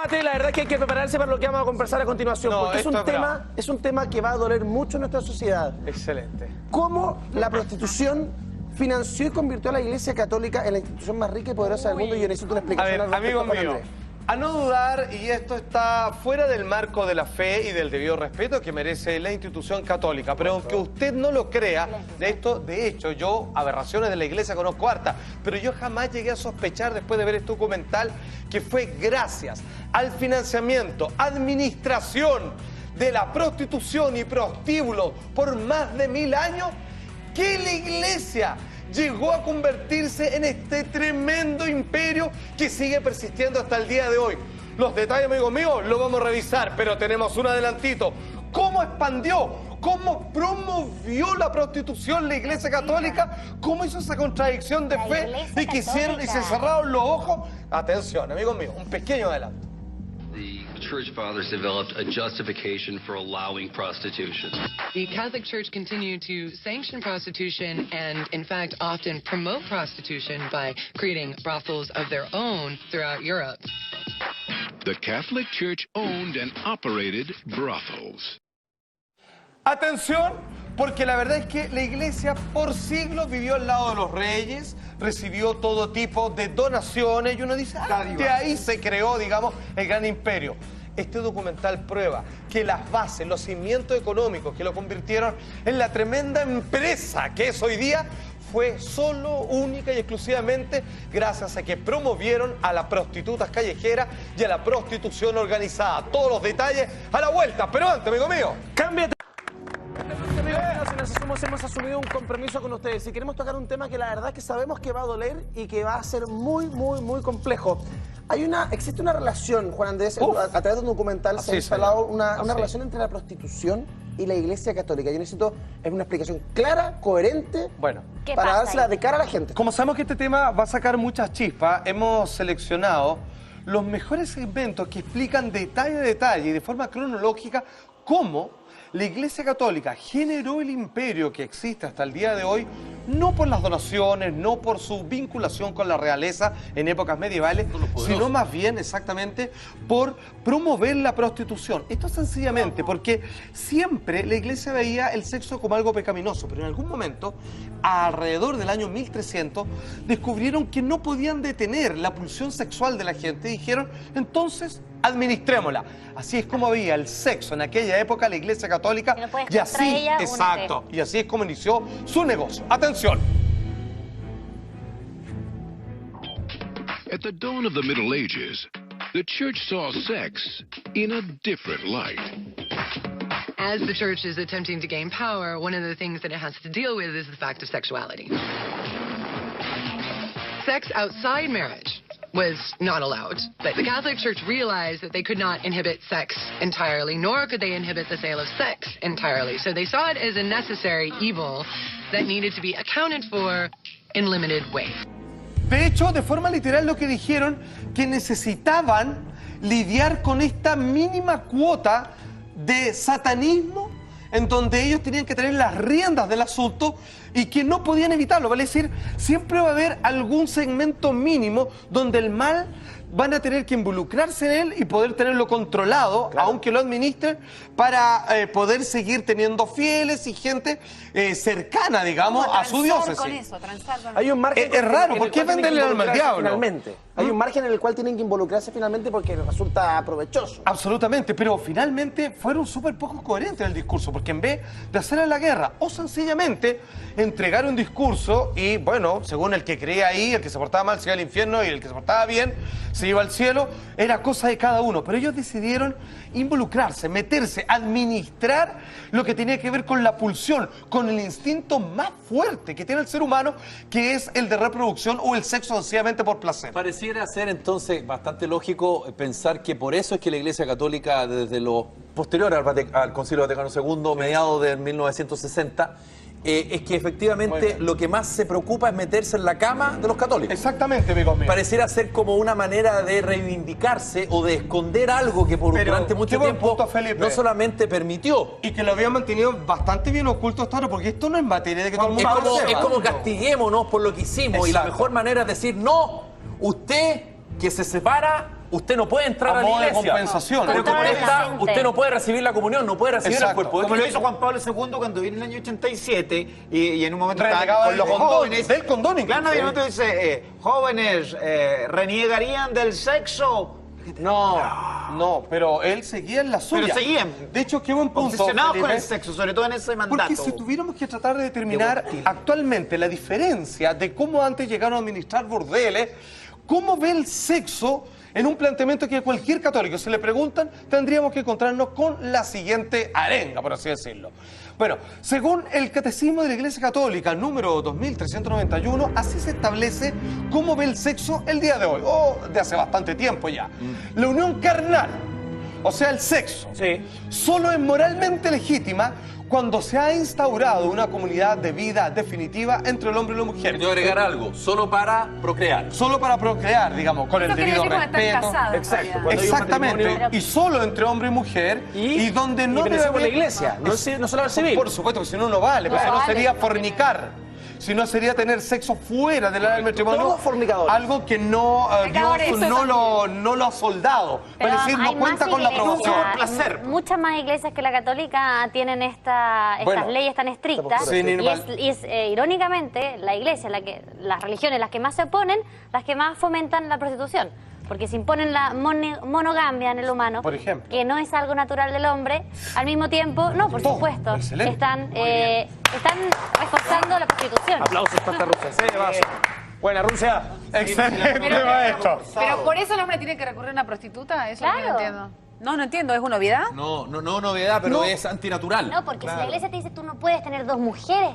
debate, la verdad es que hay que prepararse para lo que vamos a conversar a continuación, porque es un tema que va a doler mucho en nuestra sociedad. Excelente. ¿Cómo la prostitución financió y convirtió a la Iglesia Católica en la institución más rica y poderosa del mundo? Y yo necesito una explicación. A ver, amigo mío, a no dudar, y esto está fuera del marco de la fe y del debido respeto que merece la institución católica, pero aunque usted no lo crea, de hecho, yo aberraciones de la Iglesia conozco harta, pero yo jamás llegué a sospechar después de ver este documental que fue gracias al financiamiento, administración de la prostitución y prostíbulo por más de 1000 años que la Iglesia llegó a convertirse en este tremendo imperio que sigue persistiendo hasta el día de hoy. Los detalles, amigos míos, los vamos a revisar, pero tenemos un adelantito. ¿Cómo expandió? ¿Cómo promovió la prostitución la Iglesia Católica? ¿Cómo hizo esa contradicción de fe y que hicieron y se cerraron los ojos? Atención, amigos míos, un pequeño adelanto. The Church Fathers developed a justification for allowing prostitution. The Catholic Church continued to sanction prostitution and, in fact, often promote prostitution by creating brothels of their own throughout Europe. The Catholic Church owned and operated brothels. Atención, porque la verdad es que la Iglesia por siglos vivió al lado de los reyes, recibió todo tipo de donaciones y uno dice, de ahí se creó, digamos, el gran imperio. Este documental prueba que las bases, los cimientos económicos que lo convirtieron en la tremenda empresa que es hoy día, fue solo, única y exclusivamente gracias a que promovieron a las prostitutas callejeras y a la prostitución organizada. Todos los detalles a la vuelta, pero antes, amigo mío, cámbiate. Hemos asumido un compromiso con ustedes y queremos tocar un tema que la verdad es que sabemos que va a doler y que va a ser muy complejo. Existe una relación, Juan Andrés, a través de un documental se ha instalado una relación entre la prostitución y la Iglesia Católica. Yo necesito una explicación clara, coherente, para dársela de cara a la gente. Como sabemos que este tema va a sacar muchas chispas, hemos seleccionado los mejores segmentos que explican detalle a detalle y de forma cronológica cómo la Iglesia Católica generó el imperio que existe hasta el día de hoy, no por las donaciones, no por su vinculación con la realeza en épocas medievales, sino más bien exactamente por promover la prostitución. Esto es sencillamente porque siempre la Iglesia veía el sexo como algo pecaminoso, pero en algún momento, alrededor del año 1300, descubrieron que no podían detener la pulsión sexual de la gente y dijeron, entonces, administrémosla. Así es como había el sexo en aquella época la Iglesia Católica y así, y así es como inició su negocio. ¡Atención! At the dawn of the Middle Ages, the church saw sex in a different light. As the church is attempting to gain power, one of the things that it has to deal with is the fact of sexuality. Sex outside marriage was not allowed. But the Catholic Church realized that they could not inhibit sex entirely, nor could they inhibit the sale of sex entirely. So they saw it as a necessary evil that needed to be accounted for in limited ways. De hecho, de forma literal lo que dijeron, que necesitaban lidiar con esta mínima cuota de satanismo en donde ellos tenían que tener las riendas del asunto y que no podían evitarlo. Vale decir, siempre va a haber algún segmento mínimo donde el mal van a tener que involucrarse en él y poder tenerlo controlado, aunque lo administren, para poder seguir teniendo fieles y gente cercana, digamos, a su diócesis. Hay un margen es raro, ¿por qué venderle al mal diablo? Finalmente. Hay un margen en el cual tienen que involucrarse finalmente porque resulta provechoso. Absolutamente, pero finalmente fueron súper poco coherentes en el discurso, porque en vez de hacerle la guerra o sencillamente entregar un discurso y, bueno, según el que creía ahí, el que se portaba mal se iba al infierno y el que se portaba bien se iba al cielo, era cosa de cada uno. Pero ellos decidieron involucrarse, meterse, administrar lo que tenía que ver con la pulsión, con el instinto más fuerte que tiene el ser humano, que es el de reproducción o el sexo sencillamente por placer. Pareciera ser entonces bastante lógico pensar que por eso es que la Iglesia Católica, desde lo posterior al Concilio Vaticano II, mediados de 1960, es que efectivamente lo que más se preocupa es meterse en la cama de los católicos. Exactamente, amigo mío. Pareciera ser como una manera de reivindicarse o de esconder algo que durante mucho tiempo no solamente permitió. Y que lo habían mantenido bastante bien oculto hasta ahora, porque esto no es materia de que todo el mundo es como castiguémonos por lo que hicimos. Exacto. Y la mejor manera es decir, no, usted que se separa usted no puede entrar a la modo de iglesia. compensación. Pero como Controla está, la gente. usted no puede recibir la comunión, no puede recibir Exacto. el cuerpo. Como lo hizo Juan Pablo II cuando vino en el año 87 y en un momento Renegaba estaban con los del condón, jóvenes. del condón incluso. Claro, y en un momento dice, jóvenes, reniegarían del sexo. No, pero él seguía en la suya. Pero seguían. De hecho, qué buen punto, Obsesionados con Felipe. el sexo, sobre todo en ese mandato. Porque si tuviéramos que tratar de determinar actualmente la diferencia de cómo antes llegaron a administrar bordeles, cómo ve el sexo en un planteamiento que a cualquier católico, si le preguntan, tendríamos que encontrarnos con la siguiente arenga, por así decirlo. Bueno, según el Catecismo de la Iglesia Católica, número 2391, así se establece cómo ve el sexo el día de hoy, o de hace bastante tiempo ya. La unión carnal, o sea, el sexo, solo es moralmente legítima cuando se ha instaurado una comunidad de vida definitiva entre el hombre y la mujer. Quiero agregar algo, solo para procrear. Solo para procrear, digamos, con el Eso quiere debido decir cuando están respeto. casados, en Exacto. realidad. Cuando hay un Exactamente, matrimonio- y solo entre hombre y mujer, y donde no beneficio debe por la haber- iglesia, no solo al civil. Por supuesto, que si no, no vale, porque si no vale, sería no fornicar. Si no, sería tener sexo fuera del área del matrimonio. Todos fornicadores. Algo que no, Pecadores, Dios eso no lo ha soldado. Pero Es decir, hay no cuenta más con la iglesias, aprobación. Placer. Muchas más iglesias que la católica tienen estas Bueno, leyes tan estrictas. sin ir mal. Y es, irónicamente, la iglesia, las religiones, las que más se oponen, las que más fomentan la prostitución. Porque se imponen la monogamia en el humano, Por ejemplo. que no es algo natural del hombre, al mismo tiempo, no, por Oh, supuesto, excelente. están reforzando la prostitución. Aplausos para esta Rusia. Sí, va. Buena, Rusia. Excelente, maestro. Pero por eso el hombre tiene que recurrir a una prostituta, eso es lo que no Claro. entiendo. No entiendo, ¿es una novedad? No novedad, pero es antinatural. No, porque si la iglesia te dice tú no puedes tener dos mujeres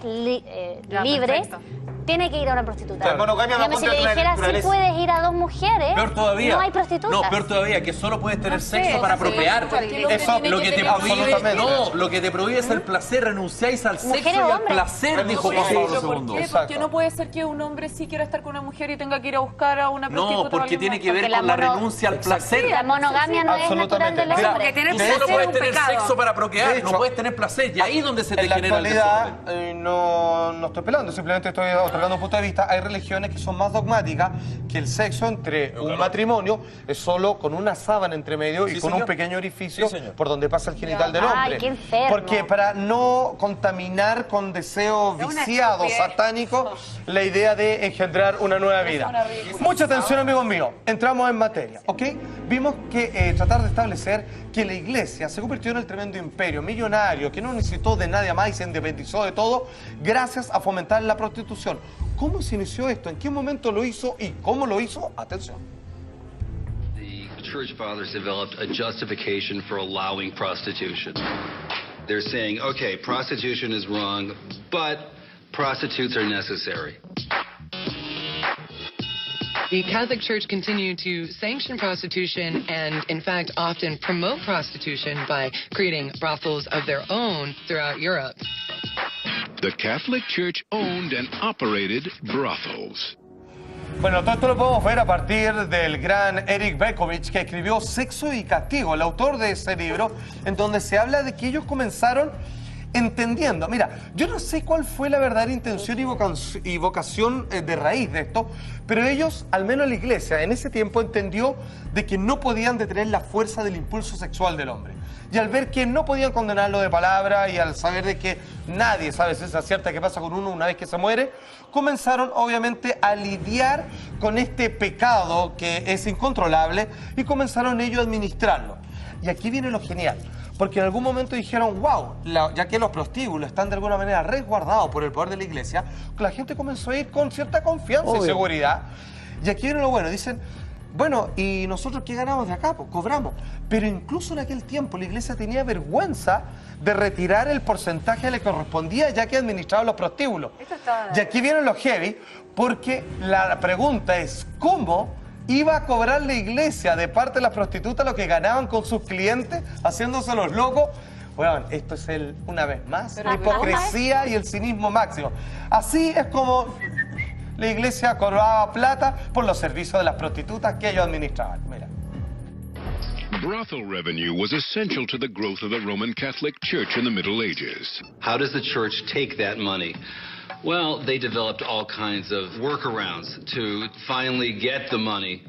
Ya, libres, perfecto. tiene que ir a una prostituta. La monogamia va Dígame, si contra le la dijera sí naturaleza. puedes ir a dos mujeres, Peor todavía. no hay prostitutas. No, peor todavía, que solo puedes tener No sé, sexo para sí, procrear. cualquier hombre Eso, tiene Lo que que te tener prohíbe, absolutamente. no, lo que te prohíbe es el placer, renunciáis al Mujeres sexo y o al hombres. placer, dijo Juan Sí, Pablo pero ¿Por II. qué? Exacto. Porque no puede ser que un hombre sí quiera estar con una mujer y tenga que ir a buscar a una prostituta. No, o porque alguien tiene más. que ver Porque con la la mono- renuncia al placer. La monogamia no es natural del Mira, hombre. porque tener Tú placer solo es puedes un tener pecado. sexo para procrear, De hecho, no puedes tener placer. Y ahí es donde se te En la genera el actualidad, desorden. no estoy pelando, simplemente estoy otorgando un punto de vista. Hay religiones que son más dogmáticas, que el sexo entre un matrimonio es solo con una sábana entre medio y Sí, con señor. un pequeño orificio Sí, señor. por donde pasa el genital del Ay, hombre. qué enfermo. Porque para no contaminar con deseos Es una viciados, estupidez. satánicos, la idea de engendrar una nueva vida. una ridícula. Mucha atención, amigos míos. Entramos en materia, ¿ok? Vimos que tratar de establecer que la iglesia se convirtió en el tremendo imperio millonario que no necesitó de nadie más y se independizó de todo gracias a fomentar la prostitución. ¿Cómo se inició esto? ¿En qué momento lo hizo? ¿Y cómo lo hizo? Atención. The church fathers developed a justification for allowing prostitution. They're saying, okay, prostitution is wrong, but prostitutes are necessary. The Catholic Church continued to sanction prostitution and, in fact, often promote prostitution by creating brothels of their own throughout Europe. The Catholic Church owned and operated brothels. Bueno, todo esto lo podemos ver a partir del gran Eric Berkovich, que escribió Sexo y Castigo, el autor de ese libro, en donde se habla de que ellos comenzaron entendiendo. Mira, yo no sé cuál fue la verdadera intención y vocación de raíz de esto, pero ellos, al menos la iglesia, en ese tiempo entendió de que no podían detener la fuerza del impulso sexual del hombre. Y al ver que no podían condenarlo de palabra y al saber de que nadie sabe si es cierta qué pasa con uno una vez que se muere, comenzaron obviamente a lidiar con este pecado que es incontrolable y comenzaron ellos a administrarlo. Y aquí viene lo genial. Porque en algún momento dijeron, wow, ya que los prostíbulos están de alguna manera resguardados por el poder de la iglesia, la gente comenzó a ir con cierta confianza y seguridad. Y aquí viene lo bueno, dicen, bueno, ¿y nosotros qué ganamos de acá? Pues cobramos. Pero incluso en aquel tiempo la iglesia tenía vergüenza de retirar el porcentaje que le correspondía ya que administraba los prostíbulos. Y aquí vienen los heavy, porque la pregunta es, ¿cómo iba a cobrar la iglesia de parte de las prostitutas lo que ganaban con sus clientes, haciéndose los locos? Bueno, esto es una vez más, la hipocresía y el cinismo máximo. Así es como la iglesia cobraba plata por los servicios de las prostitutas que ellos administraban. Mira. Brothel revenue was essential to the growth of the Roman Catholic Church in the Middle Ages. How does the church take that money? Well, they developed all kinds of workarounds to finally get the money,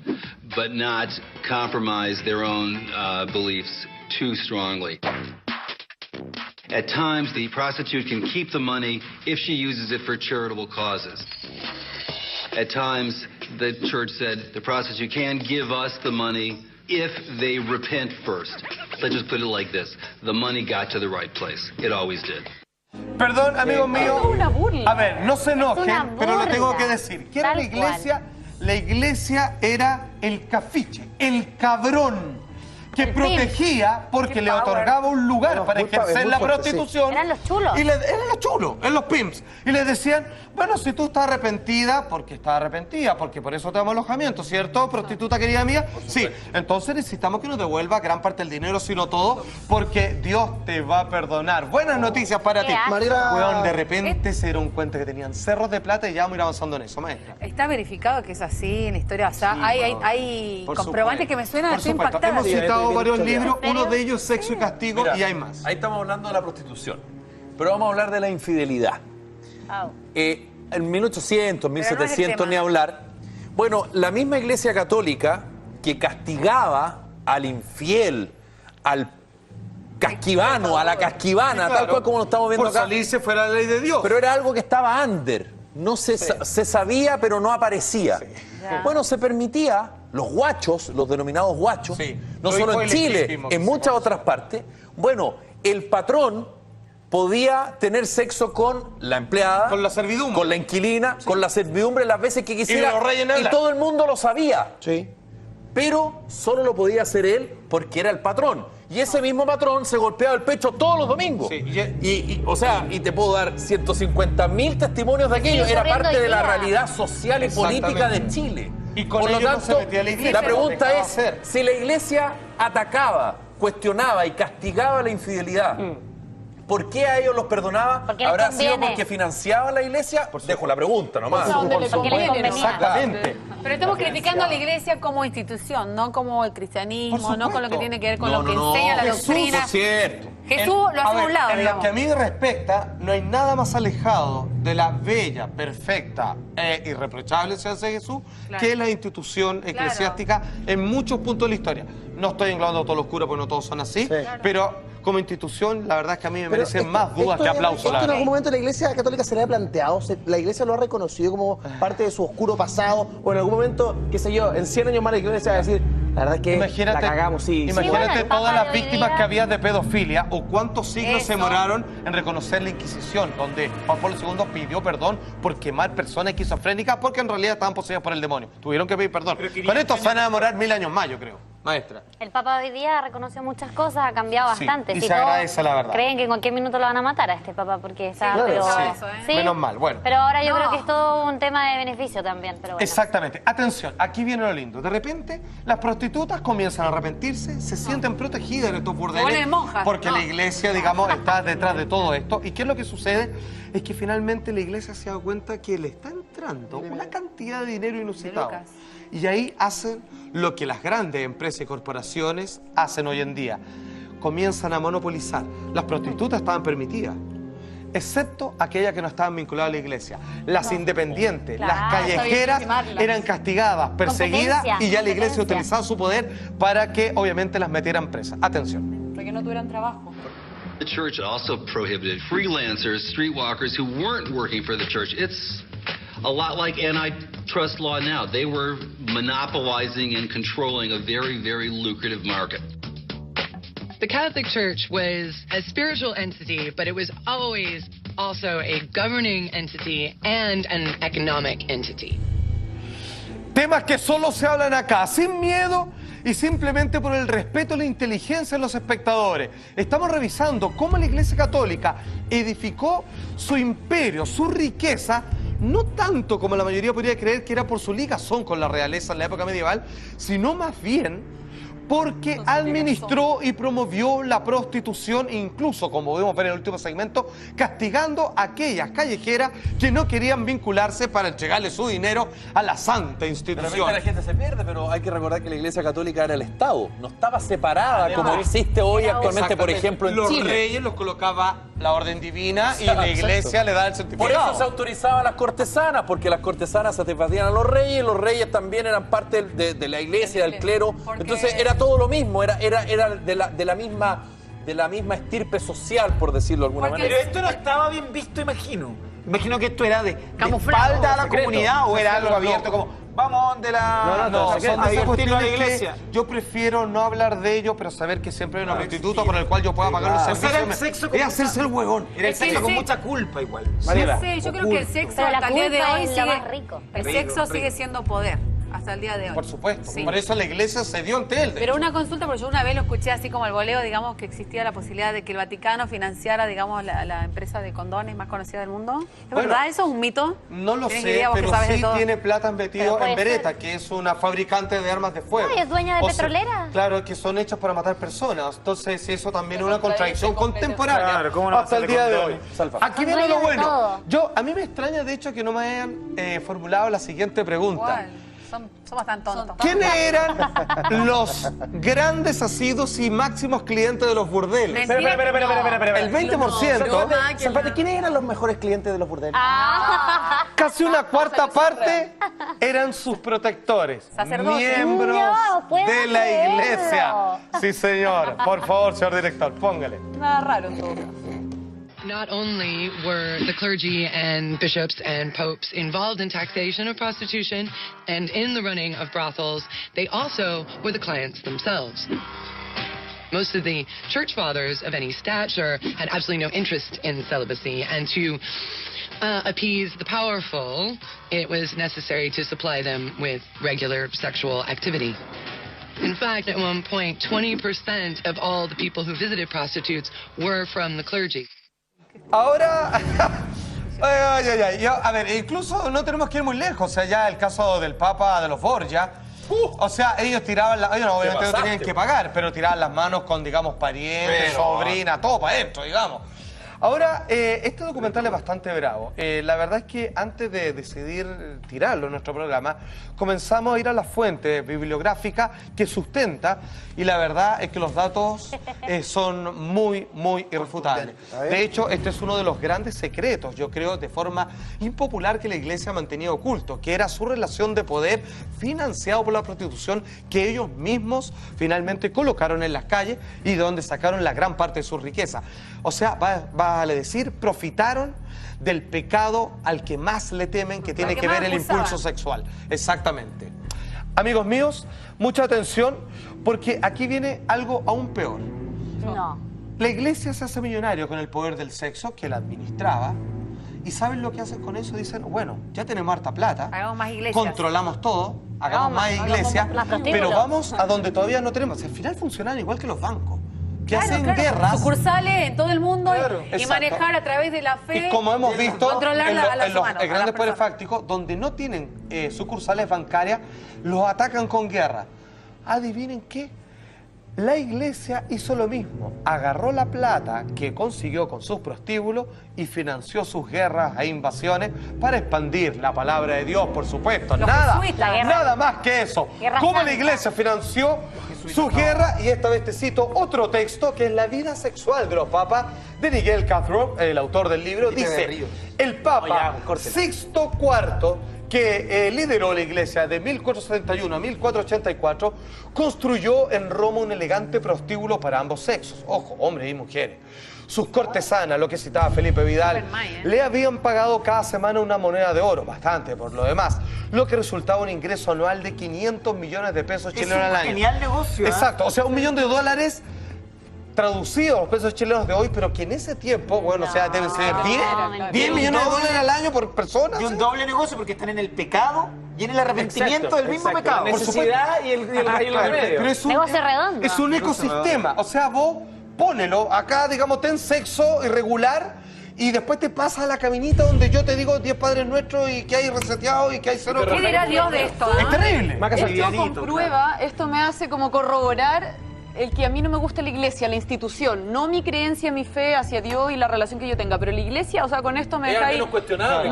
but not compromise their own beliefs too strongly. At times, the prostitute can keep the money if she uses it for charitable causes. At times, the church said the prostitute can give us the money if they repent first. Let's just put it like this. The money got to the right place. It always did. Perdón, amigos míos. Es una burla. A ver, no se enojen, pero lo tengo que decir. ¿Qué era la Tal iglesia? La iglesia era el cafiche, el cabrón, que El protegía porque Qué le power. otorgaba un lugar No, para muy power, ejercer muy la fuerte, prostitución. Eran los chulos. Eran los chulos, eran los pimps. Y les decían, bueno, si tú estás arrepentida, porque estás arrepentida, porque por eso te damos alojamiento, ¿cierto, prostituta querida mía? Sí, entonces necesitamos que nos devuelva gran parte del dinero, si no todo, porque Dios te va a perdonar. Buenas noticias para Qué ti. asco. Mariela- Weón, de repente se dieron cuenta que tenían cerros de plata y ya vamos a ir avanzando en eso, maestra. Está verificado que es así en la historia. O sea, Sí, hay por comprobantes supuesto. que me suenan, Por estoy supuesto. impactada. Hemos citado Sí, varios ¿en libros, serio? uno de ellos Sexo y Castigo, Mira, y hay más. Ahí estamos hablando de la prostitución. Pero vamos a hablar de la infidelidad. Au. En 1800, Pero no es el 1700 tema. ni hablar. Bueno, la misma Iglesia Católica que castigaba al infiel, al casquivano, a la casquivana, tal cual como lo estamos viendo por acá. salirse fuera de la ley de Dios. Pero era algo que estaba under. No se sabía, pero no aparecía. Bueno, se permitía, los guachos, los denominados guachos, Sí. no Lo solo dijo en el Chile, legítimo que en se muchas otras partes. Bueno, el patrón podía tener sexo con la empleada, Con la servidumbre. con la inquilina, con la servidumbre las veces que quisiera. los reyes ni hablar. todo el mundo lo sabía. Sí. Pero solo lo podía hacer él porque era el patrón. Y ese mismo patrón se golpeaba el pecho todos los domingos. Sí, Y te puedo dar 150.000 testimonios de aquello. Sigue Era ocurriendo parte hoy de la día. realidad social y política de Chile. Y con Por lo ello no tanto, se metía la iglesia, la lo pregunta dejaba es, hacer. si la iglesia atacaba, cuestionaba y castigaba la infidelidad, ¿por qué a ellos los perdonaba? Porque les ¿Habrá sido conviene. porque financiaban la iglesia? Dejo la pregunta nomás. Donde le Porque les conviene, convenía. Exactamente. Pero estamos criticando a la iglesia como institución, no como el cristianismo, Por no con lo que supuesto. tiene que ver con No, lo que no, enseña la Jesús, doctrina. Por cierto. Jesús lo hace a un lado, en lo digamos. que a mí respecta, no hay nada más alejado de la bella, perfecta e irreprochable enseñanza de Jesús Claro. que la institución eclesiástica en muchos puntos de la historia. No estoy englobando a todos los curas porque no todos son así, pero como institución, la verdad es que a mí me Pero merecen esto- más dudas esto que es- aplausos. Esto la en verdad. algún momento la Iglesia Católica se le ha planteado, la Iglesia lo ha reconocido como parte de su oscuro pasado, o en algún momento, qué sé yo, en 100 años más la Iglesia va a decir, la verdad es que Imagínate, la cagamos, sí. bueno, imagínate el Papa todas de las hoy víctimas día- que había de pedofilia o cuántos siglos se Eso. demoraron en reconocer la Inquisición, donde Juan Pablo II pidió perdón por quemar personas esquizofrénicas porque en realidad estaban poseídas por el demonio. Tuvieron que pedir perdón. Con esto se van a demorar 1000 años más, yo creo. Maestra. El Papa hoy día reconoció muchas cosas, ha cambiado Sí, bastante. y Si se todos agradece, la verdad. creen que en cualquier minuto lo van a matar a este Papa porque está... claro, pero, sí. Eso, ¿eh? Sí, Menos mal, bueno. Pero ahora yo No. creo que es todo un tema de beneficio también. Pero bueno. Exactamente. Atención, aquí viene lo lindo. De repente, las prostitutas comienzan a arrepentirse, se sienten protegidas en estos burdeles. vuelven monjas, Porque no. la iglesia, digamos, está detrás de todo esto. ¿Y qué es lo que sucede? Es que finalmente la iglesia se da cuenta que le está entrando una cantidad de dinero inusitado. lucas. Y ahí hacen lo que las grandes empresas y corporaciones hacen hoy en día. Comienzan a monopolizar. Las prostitutas estaban permitidas, excepto aquellas que no estaban vinculadas a la iglesia. Las independientes, Claro, las callejeras está bien eran castigadas, perseguidas Competencia, y ya la iglesia competencia. utilizaba su poder para que obviamente las metieran presas. Atención. Para que no tuvieran trabajo. The church also prohibited freelancers, streetwalkers who weren't working for the church. It's a lot like antitrust law now. They were monopolizing and controlling a very, very lucrative market. The Catholic Church was a spiritual entity, but it was always also a governing entity and an economic entity. Temas que solo se hablan acá, sin miedo y simplemente por el respeto a la inteligencia de los espectadores. Estamos revisando cómo la Iglesia Católica edificó su imperio, su riqueza, no tanto como la mayoría podría creer que era por su ligazón con la realeza en la época medieval, sino más bien porque administró y promovió la prostitución, incluso, como podemos ver en el último segmento, castigando a aquellas callejeras que no querían vincularse para entregarle su dinero a la santa institución. La gente se pierde, pero hay que recordar que la Iglesia Católica era el Estado, no estaba separada como existe hoy actualmente, por ejemplo, en Chile. Los reyes los colocaba la orden divina y la Iglesia le da el certificado. Por eso se autorizaba a las cortesanas, porque las cortesanas satisfacían a los reyes también eran parte de la Iglesia, del clero. Entonces era todo lo mismo, era de la misma estirpe social, por decirlo de alguna manera. Pero esto no estaba bien visto, imagino. Imagino que esto era de espalda a la comunidad o era algo abierto como vamos de la... No, son de esas a la cuestiones iglesia. que yo prefiero no hablar de ello, pero saber que siempre hay un instituto por el cual yo pueda pagar los servicios. Era el sexo es hacerse el huevón. Era el sexo con mucha culpa igual. No sé, yo creo que el sexo Pero la hasta el día de culpa hoy es sigue... lo más rico. El sexo sigue siendo poder. Hasta el día de hoy. Por supuesto. Sí. Por eso la iglesia se dio ante él. Pero una consulta, porque yo una vez lo escuché así como al voleo, digamos, que existía la posibilidad de que el Vaticano financiara, digamos, la empresa de condones más conocida del mundo. ¿Es verdad eso? ¿Es un mito? No lo ¿Tienes sé, idea, vos que pero sabes de sí todo? tiene plata metido en Beretta, que es una fabricante de armas de fuego. Ay, ¿es dueña de O sea, petrolera? claro, que son hechas para matar personas. Entonces, eso también es una contradicción contemporánea Claro, ¿cómo no hasta el día de hoy. Aquí Son viene lo dueñas de bueno. todo. A mí me extraña, de hecho, que no me hayan formulado la siguiente pregunta. Igual. Somos tan tontos. ¿Quiénes eran los grandes asiduos y máximos clientes de los burdeles? Mentira. Espera. El 20%. Zapate, ¿quiénes eran los mejores clientes de los burdeles? Casi una cuarta parte eran sus protectores, Sacerdotes. miembros No, puedo de la creerlo. iglesia. Sí, señor. Por favor, señor director, póngale. Nada raro en todo caso. Not only were the clergy and bishops and popes involved in taxation of prostitution and in the running of brothels, they also were the clients themselves. Most of the church fathers of any stature had absolutely no interest in celibacy, and to appease the powerful, it was necessary to supply them with regular sexual activity. In fact, at one point, 20% of all the people who visited prostitutes were from the clergy. Ahora, a ver, incluso no tenemos que ir muy lejos. O sea, ya el caso del Papa de los Borgia. O sea, ellos tiraban, ellos obviamente no tenían que pagar, pero tiraban las manos con, digamos, parientes, sobrina, todo para adentro, digamos. Ahora, este documental es bastante bravo. La verdad es que antes de decidir tirarlo en nuestro programa, comenzamos a ir a la fuente bibliográfica que sustenta, y la verdad es que los datos son muy, muy irrefutables. De hecho, este es uno de los grandes secretos, yo creo, de forma impopular que la Iglesia ha mantenido oculto, que era su relación de poder financiado por la prostitución que ellos mismos finalmente colocaron en las calles y de donde sacaron la gran parte de su riqueza. O sea, vale decir, profitaron del pecado al que más le temen, que tiene que ver el impulso sexual. Exactamente. Amigos míos, mucha atención, porque aquí viene algo aún peor. No. La iglesia se hace millonario con el poder del sexo que la administraba. ¿Y saben lo que hacen con eso? Dicen, bueno, ya tenemos harta plata, Hagamos más iglesias. controlamos todo, hagamos más iglesias, pero vamos a donde todavía no tenemos. Al final funcionan igual que los bancos, que hacen guerras. Sucursales en todo el mundo y exacto. manejar a través de la fe. Y como hemos visto controlar en, a los en los humanos, a grandes las poderes personas. fácticos, donde no tienen sucursales bancarias, los atacan con guerra. ¿Adivinen qué? La iglesia hizo lo mismo, agarró la plata que consiguió con sus prostíbulos y financió sus guerras e invasiones para expandir la palabra de Dios, por supuesto. Nada más que eso. Como la iglesia financió sus guerras, y esta vez te cito otro texto que es La vida sexual de los papas, de Miguel Cathro, el autor del libro, dice, el Papa Sixto IV, que lideró la iglesia de 1471 a 1484, construyó en Roma un elegante prostíbulo para ambos sexos, ojo, hombres y mujeres. Sus cortesanas, lo que citaba Felipe Vidal, le habían pagado cada semana una moneda de oro, bastante por lo demás, lo que resultaba un ingreso anual de 500 millones de pesos chilenos al año. Genial negocio. Exacto, o sea, $1 millón traducidos a los pesos chilenos de hoy, pero que en ese tiempo, bueno, o sea, deben ser 10 millones de dólares al año por persona. Y un doble negocio porque están en el pecado y en el arrepentimiento del mismo pecado. La necesidad y el remedio. Pero es Negocio redondo. Es un ecosistema. O sea, vos pónelo acá, digamos, ten sexo irregular y después te pasas a la caminita donde yo te digo 10 Padres Nuestros y que hay reseteado y que hay cero. ¿Qué dirá Dios de esto? Es terrible. Esto comprueba, esto me hace como corroborar el que a mí no me gusta la iglesia, la institución, no mi creencia, mi fe hacia Dios y la relación que yo tenga, pero la iglesia, o sea, con esto me deja ahí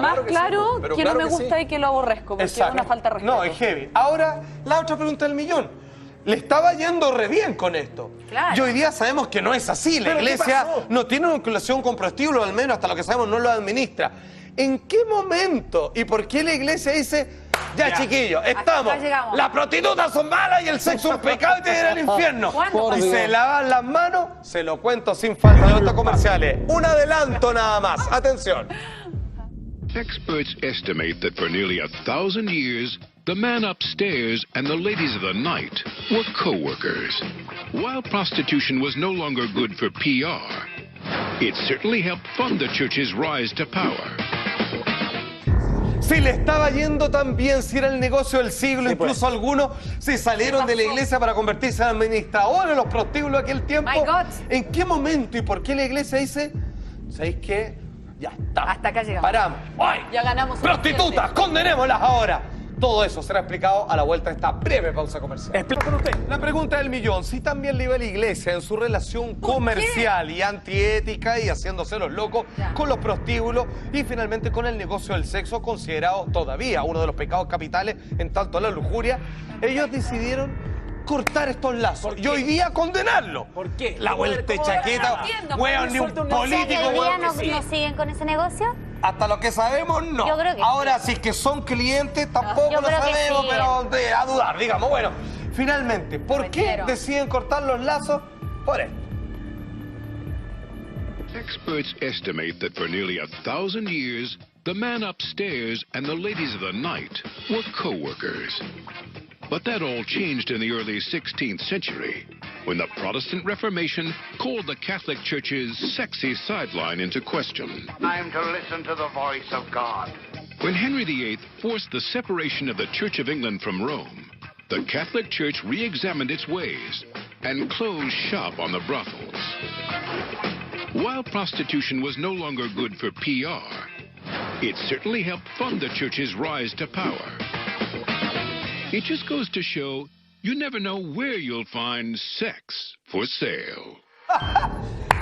más claro que no me gusta y que lo aborrezco, porque es una falta de respeto. No, es heavy. Ahora, la otra pregunta del millón. Le estaba yendo re bien con esto. Claro. Y hoy día sabemos que no es así. La iglesia no tiene una vinculación con prostíbulos, al menos hasta lo que sabemos no lo administra. ¿En qué momento y por qué la iglesia dice... Ya, chiquillos, estamos. Las prostitutas son malas y el sexo es un pecado y te irá al infierno? Y se lavan las manos, se lo cuento sin falta de estos comerciales. Un adelanto nada más. Atención. Experts estimate that for nearly 1,000 years, the man upstairs and the ladies of the night were co-workers. While prostitution was no longer good for PR, it certainly helped fund the church's rise to power. Si le estaba yendo tan bien, si era el negocio del siglo, incluso algunos se salieron de la iglesia para convertirse en administradores, los prostíbulos de aquel tiempo. ¿En qué momento y por qué la iglesia dice, ¿sabéis qué? Ya está. Hasta acá llegamos. Paramos. ¡Ay! Ya ganamos. ¡Prostitutas! ¡Condenémoslas ahora! Todo eso será explicado a la vuelta de esta breve pausa comercial. Explícalo usted. La pregunta del millón, si también le iba a la iglesia en su relación comercial y antiética y haciéndose los locos con los prostíbulos y finalmente con el negocio del sexo, considerado todavía uno de los pecados capitales en tanto la lujuria, ellos decidieron cortar estos lazos y hoy día condenarlo. ¿Por qué? La vuelta de chaqueta, weón, ni un político, ¿Hoy día weón, no siguen con ese negocio? hasta lo que sabemos, no. Yo creo que ahora, si es que son clientes, tampoco Yo lo creo que sabemos, sí. pero a dudar, digamos. Bueno, finalmente, ¿por qué deciden cortar los lazos? Por esto. Experts estimate that for nearly 1,000 years, the man upstairs and the ladies of the night were co-workers. But that all changed in the early 16th century, when the Protestant Reformation called the Catholic Church's sexy sideline into question. I'm to listen to the voice of God. When Henry VIII forced the separation of the Church of England from Rome, the Catholic Church re-examined its ways and closed shop on the brothels. While prostitution was no longer good for PR, it certainly helped fund the church's rise to power. It just goes to show you never know where you'll find sex for sale.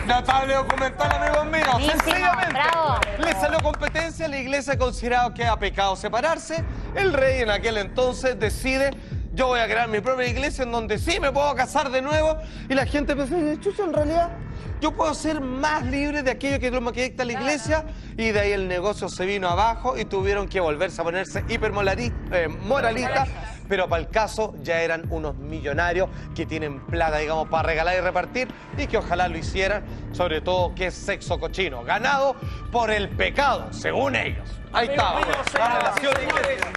Notable documental, amigos míos. Sencillamente, le salió competencia, la iglesia consideraba que era pecado separarse. El rey en aquel entonces decide, yo voy a crear mi propia iglesia en donde sí me puedo casar de nuevo. Y la gente pensó, chucho, en realidad yo puedo ser más libre de aquello que me dicta la iglesia. Y de ahí el negocio se vino abajo y tuvieron que volverse a ponerse moralistas. Pero para el caso ya eran unos millonarios que tienen plata, digamos, para regalar y repartir y que ojalá lo hicieran, sobre todo que es sexo cochino, ganado por el pecado, según ellos. Ahí está, la relación iglesia.